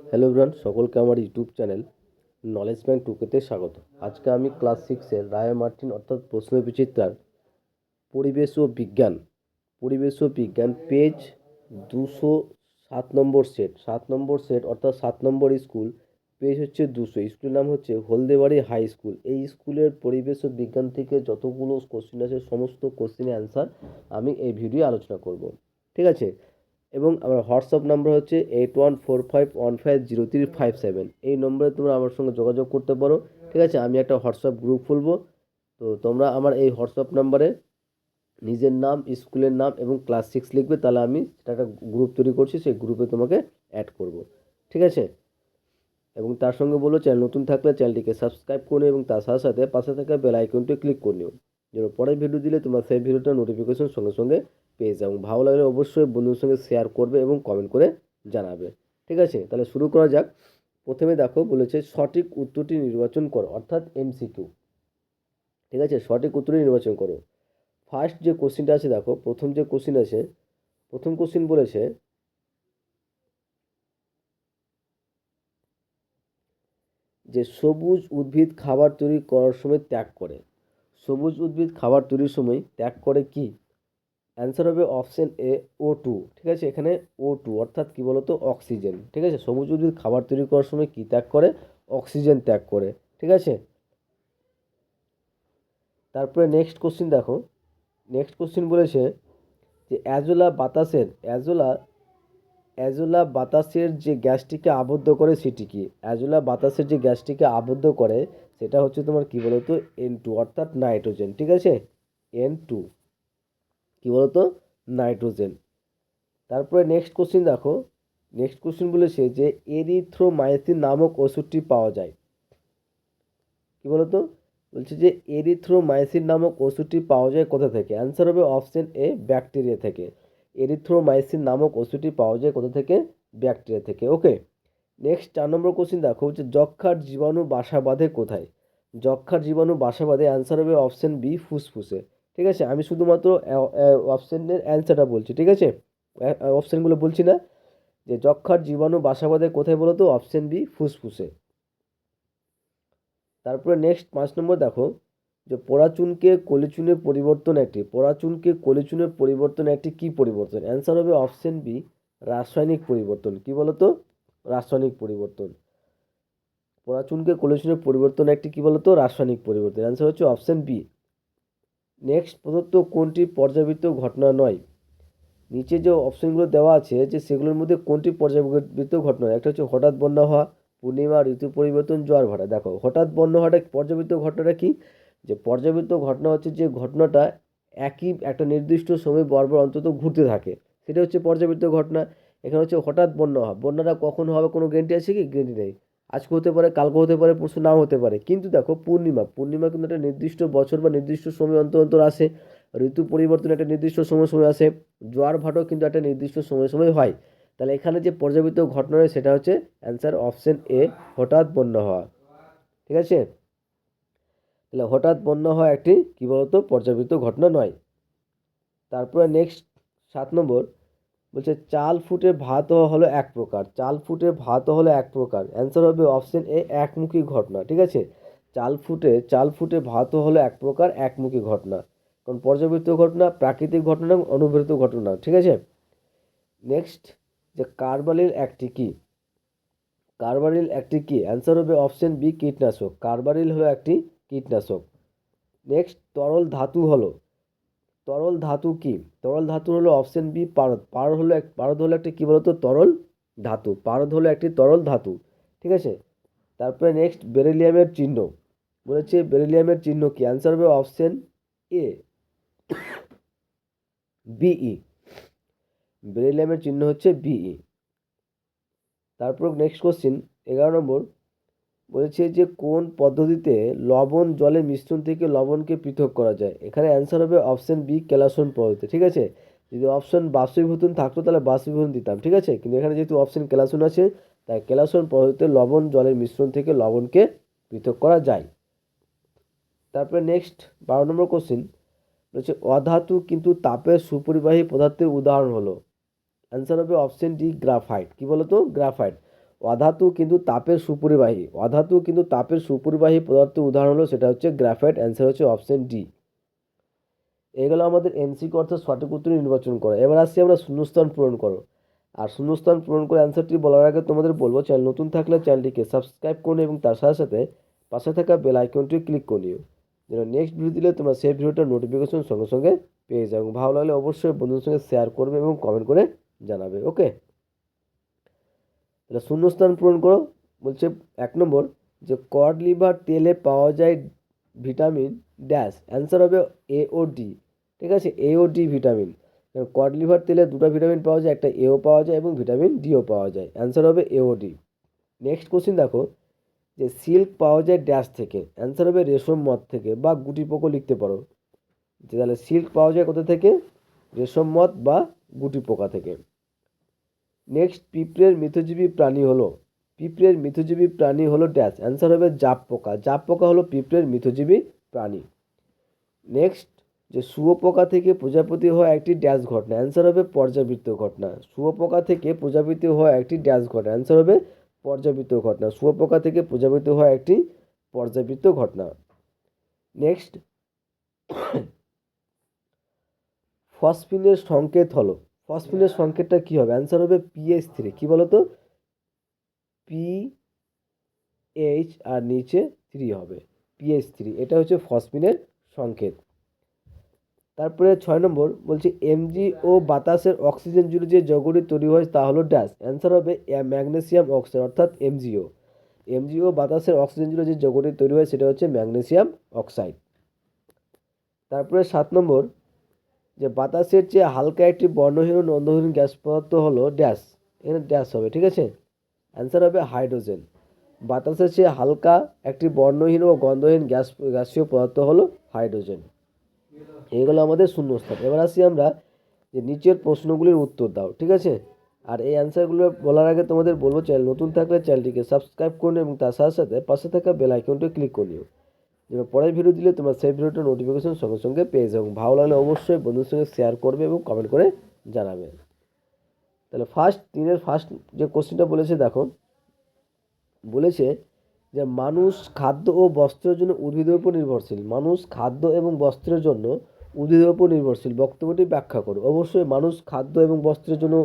Hello everyone, সকলকে আমার YouTube channel knowledge bank টুকেতে স্বাগত। আজকে আমি ক্লাস সিক্সের রায় মার্টিন অর্থাৎ প্রশ্নবিচিত্রার পরিবেশ ও বিজ্ঞান পেজ 207 নম্বর সেট অর্থাৎ 7 নম্বর স্কুল। পেজ হচ্ছে 200। স্কুলের নাম হচ্ছে হলদেবাড়ি হাই স্কুল। এই স্কুলের পরিবেশ ও বিজ্ঞান থেকে যতগুলো কোশ্চেন আছে সমস্ত কোশ্চেনের অ্যান্সার আমি এই ভিডিও আলোচনা করব। ঠিক আছে? এবং আমার হোয়াটসঅ্যাপ নাম্বার হচ্ছে 8145150357। এই নম্বরে তোমরা আমার সঙ্গে যোগাযোগ করতে পারো। ঠিক আছে? আমি একটা হোয়াটসঅ্যাপ গ্রুপ খুলবো। তো তোমরা আমার এই হোয়াটসঅ্যাপ নাম্বারে নিজের নাম, স্কুলের নাম এবং ক্লাস সিক্স লিখবে, তাহলে আমি সেটা একটা গ্রুপ তৈরি করছি, সেই গ্রুপে তোমাকে অ্যাড করব। ঠিক আছে? এবং তার সঙ্গে বলবো, চ্যানেল নতুন থাকলে চ্যানেলটিকে সাবস্ক্রাইব করে নিও এবং তার সাথে সাথে পাশে থাকা বেল আইকনটি ক্লিক করে নিও, যেন পরের ভিডিও দিলে তোমার সেই ভিডিওটা নোটিফিকেশন সঙ্গে সঙ্গে পেয়ে যাও। এবং ভালো লাগলে অবশ্যই বন্ধুদের সঙ্গে শেয়ার করবে এবং কমেন্ট করে জানাবে। ঠিক আছে? তাহলে শুরু করা যাক। প্রথমে দেখো বলেছে সঠিক উত্তরটি নির্বাচন করো, অর্থাৎ এমসিকিউ। ঠিক আছে? সঠিক উত্তরটি নির্বাচন করো। ফার্স্ট যে কোশ্চিনটা আছে, দেখো প্রথম যে কোশ্চিন আছে, প্রথম কোশ্চিন বলেছে যে সবুজ উদ্ভিদ খাবার তৈরি করার সময় ত্যাগ করে। সবুজ উদ্ভিদ খাবার তৈরির সময় ত্যাগ করে কি? অ্যান্সার হবে অপশন এ, O2। ঠিক আছে? এখানে O2 অর্থাৎ কি বলতো, অক্সিজেন। ঠিক আছে? সবুজ উদ্ভিদ খাবার তৈরি করার সময় কি ত্যাগ করে? অক্সিজেন ত্যাগ করে। ঠিক আছে? তারপরে নেক্সট কোশ্চিন দেখো। নেক্সট কোশ্চিন বলেছে যে অ্যাজোলা বাতাসের যে গ্যাসটিকে আবদ্ধ করে সেটি কি? অ্যাজোলা বাতাসের যে গ্যাসটিকে আবদ্ধ করে সেটা হচ্ছে তোমার কি বলতো, N2 অর্থাৎ নাইট্রোজেন। ঠিক আছে? N2 কি বলতো, নাইট্রোজেন। তারপরে নেক্সট কোশ্চিন দেখো। নেক্সট কোশ্চিন বলেছে যে এরিথ্রোমাইসিন নামক ওষুধটি পাওয়া যায়। কি বলতো, বলছে যে এরিথ্রোমাইসিন নামক ওষুধটি পাওয়া যায় কোথা থেকে? অ্যান্সার হবে অপশন এ, ব্যাকটেরিয়া থেকে। এরিথ্রোমাইসিন নামক ওষুধটি পাওয়া যায় কোথা থেকে? ব্যাকটেরিয়া থেকে। ওকে। নেক্সট 4 নম্বর কোশ্চিন দেখো, হচ্ছে যক্ষার জীবাণু বাসা বাঁধে কোথায়? যক্ষার জীবাণু বাসা বাঁধে, অ্যান্সার হবে অপশন বি, ফুসফুসে। ঠিক আছে? আমি শুধুমাত্র অপশনের অ্যান্সারটা বলছি। ঠিক আছে? অপশনগুলো বলছি না। যে যক্ষার জীবাণু বাসা বাঁধে কোথায় বলো তো? অপশন বি, ফুসফুসে। তারপরে নেক্সট 5 নম্বর দেখো, যে পরাচুনকে কলিচুনের পরিবর্তন একটি কি পরিবর্তন? অ্যান্সার হবে অপশন বি, রাসায়নিক পরিবর্তন। কি বলতো? রাসায়নিক পরিবর্তন। পরাচুনকে কলিচুনের পরিবর্তন একটি কি বলতো? রাসায়নিক পরিবর্তন। অ্যান্সার হচ্ছে অপশন বি। নেক্সট, প্রদত্ত কোনটি পর্যাবৃত্ত ঘটনা নয়? নিচে যে অপশনগুলো দেওয়া আছে যে সেগুলোর মধ্যে কোনটি পর্যাবৃত্ত ঘটনা নয়? একটা হচ্ছে হঠাৎ বন্যা হওয়া, পূর্ণিমা, ঋতু পরিবর্তন, জোয়ার ভাটা। দেখো হঠাৎ বন্যা হওয়াটা পর্যাবৃত্ত ঘটনাটা কি? যে পর্যাবৃত্ত ঘটনা হচ্ছে যে ঘটনাটা একই একটা নির্দিষ্ট সময় বরাবর অন্তত ঘুরতে থাকে, সেটা হচ্ছে পর্যাবৃত্ত ঘটনা। এখানে হচ্ছে হঠাৎ বন্যা হওয়া, বন্যাটা কখন হবে কোনো গ্যারান্টি আছে কি? গ্যারান্টি নেই। আজকে হতে পারে, কালকে হতে পারে, পরশু নাও হতে পারে। কিন্তু দেখো পূর্ণিমা কিন্তু একটা নির্দিষ্ট বছর বা নির্দিষ্ট সময় অন্তর অন্তর আসে। ঋতু পরিবর্তন একটা নির্দিষ্ট সময় সময় আসে। জোয়ার ভাটাও কিন্তু একটা নির্দিষ্ট সময় সময় হয়। তাহলে এখানে যে পর্যাবৃত্ত ঘটনা হয় সেটা হচ্ছে অ্যান্সার অপশন এ, হঠাৎ বন্যা হওয়া। ঠিক আছে? তাহলে হঠাৎ বন্যা হওয়া একটি কি বলতো, পর্যাবৃত্ত ঘটনা নয়। তারপরে নেক্সট 7 নম্বর বলছে চাল ফুটে ভাত হওয়া হলো এক প্রকার। চাল ফুটে ভাত হলো এক প্রকার, অ্যান্সার হবে অপশন এ, একমুখী ঘটনা। ঠিক আছে? চাল ফুটে ভাত হলো এক প্রকার একমুখী ঘটনা। কারণ পর্যাবৃত্ত ঘটনা প্রাকৃতিক ঘটনা এবং অনুপ্রেরিত ঘটনা। ঠিক আছে? নেক্সট, যে কার্বারিল একটি কি? অ্যান্সার হবে অপশন বি, কীটনাশক। কার্বারিল হলো একটি কীটনাশক। নেক্সট, তরল ধাতু কি? তরল ধাতু হলো অপশন বি, পারদ। পারদ হলো একটি কি বলতো, তরল ধাতু। পারদ হলো একটি তরল ধাতু। ঠিক আছে? তারপরে নেক্সট, বেরিলিয়ামের চিহ্ন বলেছে, বেরিলিয়ামের চিহ্ন কি? অ্যান্সার হবে অপশন এ, বিই। বেরিলিয়ামের চিহ্ন হচ্ছে বিই। তারপর নেক্সট কোশ্চিন 11 নম্বর বলেছে যে কোন পদ্ধতিতে লবণ জলের মিশ্রণ থেকে লবণকে পৃথক করা যায়? এখানে অ্যান্সার হবে অপশন বি, কেলাসন পদ্ধতি। ঠিক আছে? যদি অপশন বাষ্পীভূতন থাকতো তাহলে বাষ্পীভূতন দিতাম। ঠিক আছে? কিন্তু এখানে যেহেতু অপশন কেলাসন আছে, তাই কেলাসন পদ্ধতিতে লবণ জলের মিশ্রণ থেকে লবণকে পৃথক করা যায়। তারপরে নেক্সট 12 নম্বর কোশ্চিন বলছে অধাতু কিন্তু তাপের সুপরিবাহী পদার্থের উদাহরণ হলো। অ্যান্সার হবে অপশন ডি, গ্রাফাইট। কি বলতো? গ্রাফাইট। অধাতু কিন্তু তাপের সুপরিবাহী, অধাতু কিন্তু তাপের সুপরিবাহী পদার্থের উদাহরণ হলো সেটা হচ্ছে গ্রাফাইট। অ্যান্সার হচ্ছে অপশন ডি। এগুলো আমাদের এমসিকিউ অর্থাৎ সঠিক উত্তর নির্বাচন করো। এবার আসছি আমরা শূন্যস্থান পূরণ করো। আর শূন্যস্থান পূরণ করে অ্যান্সারটি বলার আগে তোমাদের বলবো, চ্যানেল নতুন থাকলে চ্যানেলটিকে সাবস্ক্রাইব করুন এবং তার সাথে সাথে পাশে থাকা বেল আইকনটি ক্লিক করে নিও, যেন নেক্সট ভিডিও দিলে তোমরা সেই ভিডিওটার নোটিফিকেশন সঙ্গে সঙ্গে পেয়ে যাও। এবং ভালো লাগলে অবশ্যই বন্ধুদের সঙ্গে শেয়ার করবে এবং কমেন্ট করে জানাবে। ওকে, তাহলে শূন্যস্থান পূরণ করো। বলছে 1 নম্বর যে কড লিভার তেলে পাওয়া যায় ভিটামিন ড্যাশ। অ্যান্সার হবে এ ও ডি। ঠিক আছে, এ ও ডি ভিটামিন। কারণ কড লিভার তেলে দুটো ভিটামিন পাওয়া যায়, একটা এও পাওয়া যায় এবং ভিটামিন ডিও পাওয়া যায়। অ্যান্সার হবে এ ও ডি। নেক্সট কোশ্চিন দেখো যে সিল্ক পাওয়া যায় ড্যাশ থেকে। অ্যান্সার হবে রেশম মদ থেকে বা গুটি পোকা লিখতে পারো। যে তাহলে সিল্ক পাওয়া যায় কোথা থেকে? রেশম মদ বা গুটি পোকা থেকে। নেক্সট পিঁপড়ের মিথজীবী প্রাণী হলো, পিঁপড়ের মিথজীবী প্রাণী হলো ড্যাশ। অ্যান্সার হবে জাপ পোকা। জাপ পোকা হলো পিঁপড়ের মিথজীবী প্রাণী। নেক্সট যে শুয়োপোকা থেকে প্রজাপতি হওয়া একটি ড্যাশ ঘটনা। অ্যান্সার হবে পর্যাবৃত্ত ঘটনা। শুয়োপোকা থেকে প্রজাপতি হওয়া একটি ড্যাশ ঘটনা। অ্যান্সার হবে পর্যাবৃত্ত ঘটনা। শুয়োপোকা থেকে প্রজাপতি হওয়া একটি পর্যাবৃত্ত ঘটনা। নেক্সট ফসফিনের সংকেত হলো, ফসফিনের সংকেতটা কি হবে? অ্যান্সার হবে পিএইচ3। কি বলতো? পিএইচ আর নিচে 3 হবে, পিএইচ3। এটা হচ্ছে ফসফিনের সংকেত। তারপরে 6 নম্বর বলছি এমজি ও বাতাসের অক্সিজেন জুড়ে যে যৌগটি তৈরি হয় তা হলো ড্যাশ। অ্যান্সার হবে ম্যাগনেসিয়াম অক্সাইড অর্থাৎ এমজিও। এমজিও বাতাসের অক্সিজেন জুড়ে যে যৌগটি তৈরি হয় সেটা হচ্ছে ম্যাগনেসিয়াম অক্সাইড। তারপরে 7 নম্বর যে বাতাসের চেয়ে হালকা একটি বর্ণহীন ও গন্ধহীন গ্যাস পদার্থ হলো ড্যাশ। এখানে ড্যাশ হবে, ঠিক আছে। অ্যান্সার হবে হাইড্রোজেন। বাতাসের চেয়ে হালকা একটি বর্ণহীন ও গন্ধহীন গ্যাসীয় পদার্থ হলো হাইড্রোজেন। এইগুলো আমাদের শূন্যস্থান। এবার আসি আমরা যে নিচের প্রশ্নগুলির উত্তর দাও, ঠিক আছে। আর এই অ্যান্সারগুলো বলার আগে তোমাদের বলবো, চ্যানেল নতুন থাকলে চ্যানেলটিকে সাবস্ক্রাইব করুন এবং তার সাথে সাথে পাশে থাকা বেল আইকনটি ক্লিক করে নিও, যেন পরের ভিডিও দিলে তোমরা সেই ভিডিওটার নোটিফিকেশন সঙ্গে সঙ্গে পেয়ে যাও। এবং ভালো লাগলে অবশ্যই বন্ধুদের সঙ্গে শেয়ার করবে এবং কমেন্ট করে জানাবে। তাহলে ফার্স্ট যে কোশ্চেনটা বলেছে দেখো, বলেছে যে মানুষ খাদ্য ও বস্ত্রের জন্য উদ্ভিদের উপর নির্ভরশীল। মানুষ খাদ্য এবং বস্ত্রের জন্য উদ্ভিদের উপর নির্ভরশীল। বক্তব্যটি ব্যাখ্যা করো। অবশ্যই মানুষ খাদ্য এবং বস্ত্রের জন্য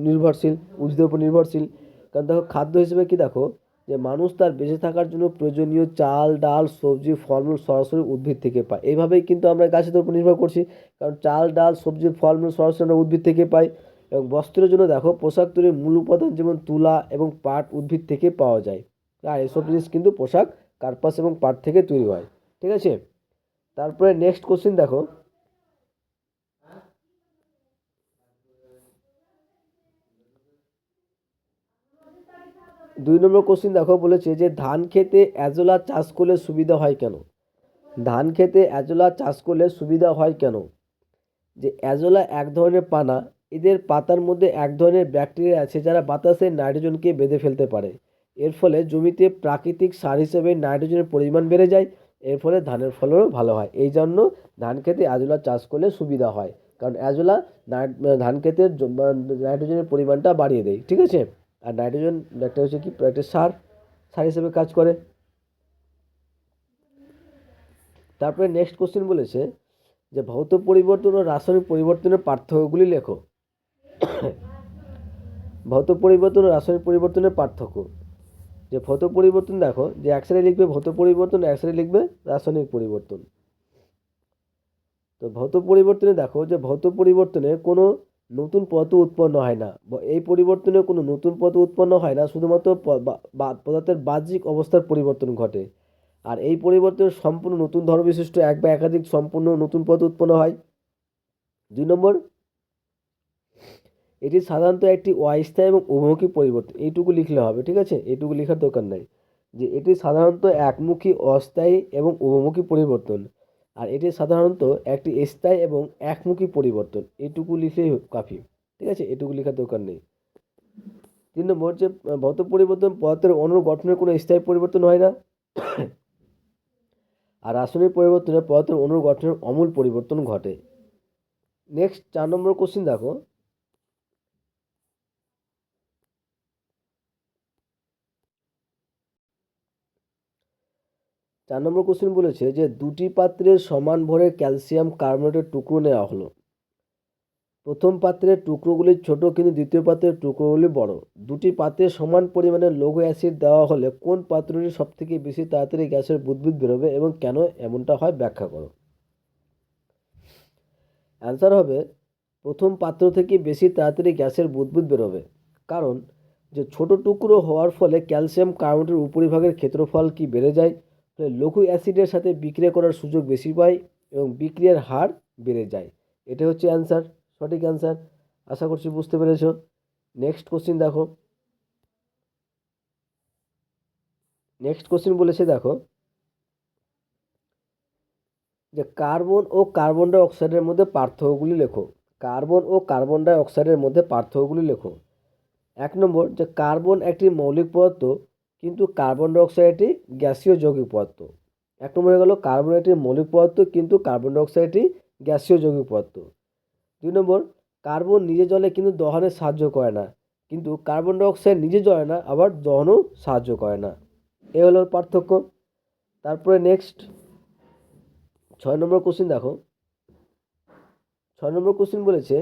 নির্ভরশীল, উদ্ভিদের উপর নির্ভরশীল। কারণ দেখো খাদ্য হিসেবে কি দেখো যে মানুষ তার বেঁচে থাকার জন্য প্রয়োজনীয় চাল ডাল সবজি ফলমূল সরাসরি উদ্ভিদ থেকে পায়। এইভাবেই কিন্তু আমরা গাছের উপর নির্ভর করছি, কারণ চাল ডাল সবজি ফলমূল সরাসরি আমরা উদ্ভিদ থেকে পাই। এবং বস্ত্রের জন্য দেখো পোশাক তৈরির মূল উপাদান যেমন তুলা এবং পাট উদ্ভিদ থেকে পাওয়া যায়। আর এসব জিনিস কিন্তু পোশাক কার্পাস এবং পাট থেকে তৈরি হয়, ঠিক আছে। তারপরে নেক্সট কোশ্চেন দেখো, দুই নম্বর কোশ্চেন দেখো, বলেছে যে ধান খেতে এজোলা চাষ করলে সুবিধা হয় কেন? ধান খেতে এজোলা চাষ করলে সুবিধা হয় কেন? যে এজোলা এক ধরনের পানা, এদের পাতার মধ্যে এক ধরনের ব্যাকটেরিয়া আছে যারা বাতাসে নাইট্রোজেনকে বেঁধে ফেলতে পারে। এর ফলে জমিতে প্রাকৃতিক সার হিসেবে নাইট্রোজেনের পরিমাণ বেড়ে যায়। এর ফলে ধানের ফলনও ভালো হয়। এই জন্য ধান খেতে এজোলা চাষ করলে সুবিধা হয়, কারণ এজোলা ধান খেতের নাইট্রোজেনের পরিমাণটা বাড়িয়ে দেয়, ঠিক আছে। আর নাইট্রোজেন একটা হচ্ছে কি একটা সার, সার হিসেবে কাজ করে। তারপরে নেক্সট কোশ্চেন বলেছে যে ভৌত পরিবর্তন ও রাসায়নিক পরিবর্তনের পার্থক্যগুলি লেখো। ভৌত পরিবর্তন ও রাসায়নিক পরিবর্তনের পার্থক্য। যে ভৌত পরিবর্তন দেখো, যে এক সাইডে লিখবে ভৌত পরিবর্তন, এক সাইডে লিখবে রাসায়নিক পরিবর্তন। তো ভৌত পরিবর্তনে দেখো যে ভৌত পরিবর্তনে কোনো নতুন পদার্থ উৎপন্ন হয় না। এই পরিবর্তনে কোনো নতুন পদার্থ উৎপন্ন হয় না, শুধুমাত্র পদার্থের বাহ্যিক অবস্থার পরিবর্তন ঘটে। আর এই পরিবর্তনে সম্পূর্ণ নতুন ধর্মবিশিষ্ট এক বা একাধিক সম্পূর্ণ নতুন পদার্থ উৎপন্ন হয়। 2 নম্বর, এটি সাধারণত একটি অস্থায়ী এবং উভমুখী পরিবর্তন। এইটুকু লিখলে হবে, ঠিক আছে, এইটুকু লেখার দরকার নাই। যে এটি সাধারণত একমুখী অস্থায়ী এবং উভমুখী পরিবর্তন। আর এটি সাধারণত একটি স্থায়ী এবং একমুখী পরিবর্তন। এইটুকু লিখলেই কাফি, ঠিক আছে, এটুকু লেখার দরকার নেই। 3 নম্বর যে ভৌত পরিবর্তন পদার্থের অণুর গঠনের কোনো স্থায়ী পরিবর্তন হয় না। আর রাসায়নিক পরিবর্তনে পদার্থের অণুর গঠনের আমূল পরিবর্তন ঘটে। নেক্সট 4 নম্বর কোশ্চেন দেখো, 4 নম্বর কোশ্চেন বলেছে যে দুটি পাত্রে সমান ভরের ক্যালসিয়াম কার্বনেটের টুকরো নেওয়া হলো। প্রথম পাত্রের টুকরোগুলি ছোট কিন্তু দ্বিতীয় পাত্রের টুকরোগুলি বড়। দুটি পাত্রে সমান পরিমাণে লৌহ অ্যাসিড দেওয়া হলে কোন পাত্রটি সবথেকে বেশি তাড়াতাড়ি গ্যাসের বুদবুদ বেরোবে এবং কেন এমনটা হয় ব্যাখ্যা করো। অ্যান্সার হবে প্রথম পাত্র থেকে বেশি তাড়াতাড়ি গ্যাসের বুদবুদ বেরোবে, কারণ যে ছোট টুকরো হওয়ার ফলে ক্যালসিয়াম কার্বনেটের উপরিভাগের ক্ষেত্রফল কি বেড়ে যায়, ফলে লঘু অ্যাসিডের সাথে বিক্রিয়া করার সুযোগ বেশি পায় এবং বিক্রিয়ার হার বেড়ে যায়। এটা হচ্ছে অ্যান্সার, সঠিক অ্যান্সার। আশা করছি বুঝতে পেরেছ। নেক্সট কোশ্চিন দেখো। নেক্সট কোশ্চিন বলেছে দেখো যে কার্বন ও কার্বন ডাই অক্সাইডের মধ্যে পার্থক্যগুলি লেখো। কার্বন ও কার্বন ডাই অক্সাইডের মধ্যে পার্থক্যগুলি লেখো। 1 নম্বর যে কার্বন একটি মৌলিক পদার্থ কিন্তু কার্বন ডাই অক্সাইড একটি গ্যাসীয় যৌগিক পদার্থ। 1 নম্বর হয়ে গেল কার্বন একটি মৌলিক পদার্থ কিন্তু কার্বন ডাই অক্সাইড একটি গ্যাসীয় যৌগিক পদার্থ। 2 নম্বর কার্বন নিজে জ্বলে কিন্তু দহনে সাহায্য করে না, কিন্তু কার্বন ডাই অক্সাইড নিজে জ্বলে না আবার দহনও সাহায্য করে না। এ হলো পার্থক্য। তারপরে নেক্সট 6 নম্বর কোশ্চিন দেখো। 6 নম্বর কোশ্চিন বলেছে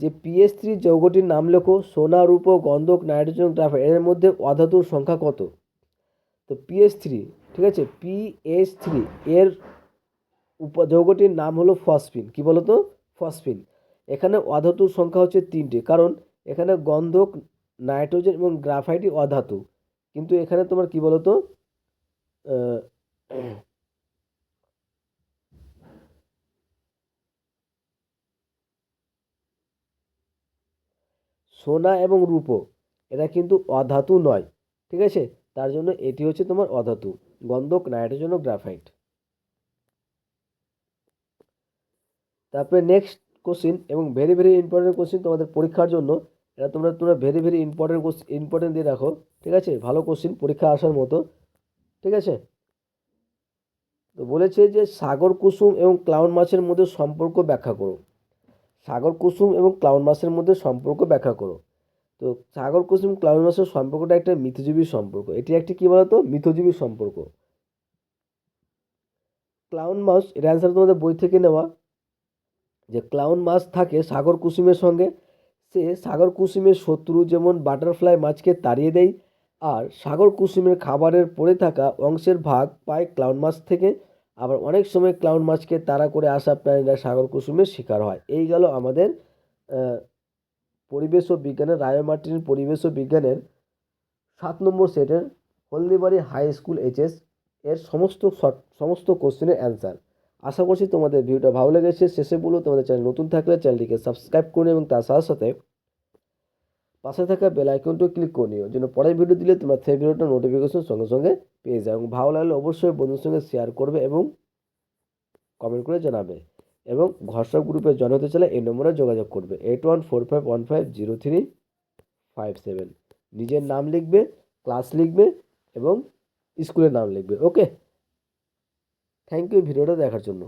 যে PH3 যৌগটির নাম লেখো। সোনা, রূপো, গন্ধক, নাইট্রোজেন, গ্রাফাইট এর মধ্যে অধাতুর সংখ্যা কত? তো PH3, ঠিক আছে, PH3 এর যৌগটির নাম হলো ফসফিন। কি বলো তো? ফসফিন। এখানে অধাতুর সংখ্যা হচ্ছে 3টি, কারণ এখানে গন্ধক, নাইট্রোজেন এবং গ্রাফাইটই অধাতু, কিন্তু এখানে তোমার কি বলো তো সোনা এবং রূপো এরা কিন্তু অধাতু নয়, ঠিক আছে, তার জন্য এটি হচ্ছে তোমার অধাতু, গন্ধক, নাইট্রোজেন ও গ্রাফাইট। তারপরে নেক্সট কোশ্চিন এবং ভেরি ভেরি ইম্পর্টেন্ট কোশ্চিন তোমাদের পরীক্ষার জন্য। এটা তোমরা তোমরা ভেরি ভেরি ইম্পর্টেন্ট দিয়ে রাখো, ঠিক আছে, ভালো কোশ্চিন পরীক্ষা আসার মতো, ঠিক আছে। তো বলেছে যে সাগর কুসুম এবং ক্লাউন মাছের মধ্যে সম্পর্ক ব্যাখ্যা করো। সাগর কুসুম এবং ক্লাউন মাছের মধ্যে সম্পর্ক ব্যাখ্যা করো। তো সাগর কুসুম ক্লাউন মাছের সম্পর্কটা একটা মিথজীবী সম্পর্ক। এটি একটি কি বলতো? মিথজীবী সম্পর্ক। ক্লাউন মাছ, এর অ্যান্সার তোমাদের বই থেকে নেওয়া। যে ক্লাউন মাছ থাকে সাগর কুসুমের সঙ্গে, সে সাগর কুসুমের শত্রু যেমন বাটারফ্লাই মাছকে তাড়িয়ে দেয়, আর সাগর কুসুমের খাবারের পড়ে থাকা অংশের ভাগ পায় ক্লাউন মাছ থেকে। আবার অনেক সময় ক্লাউন মাছকে তাড়া করে আসা প্রাণীরা সাগর কুসুমের শিকার হয়। এই গেল আমাদের পরিবেশ ও বিজ্ঞানের, রায় মার্টিনের পরিবেশ ও বিজ্ঞানের 7 নম্বর সেটের হলদিবাড়ি হাই স্কুল HS এর সমস্ত কোশ্চেনের অ্যান্সার। আশা করছি তোমাদের ভিডিওটা ভালো লেগেছে। শেষে বলবো তোমাদের চ্যানেল নতুন থাকলে চ্যানেলটিকে সাবস্ক্রাইব করুন এবং তার সাথে সাথে পাশে থাকা বেল আইকনটিও ক্লিক করে নিও, যেন পরের ভিডিও দিলে তোমরা সেই ভিডিওটা নোটিফিকেশন সঙ্গে সঙ্গে পেয়ে যাও। এবং ভালো লাগলে অবশ্যই বন্ধুর সঙ্গে শেয়ার করবে এবং কমেন্ট করে জানাবে। এবং হোয়াটসঅ্যাপ গ্রুপে জয়েন হতে চাইলে এই নম্বরে যোগাযোগ করবে 8145150357। নিজের নাম লিখবে, ক্লাস লিখবে এবং স্কুলের নাম লিখবে। ওকে, থ্যাংক ইউ ভিডিওটা দেখার জন্য।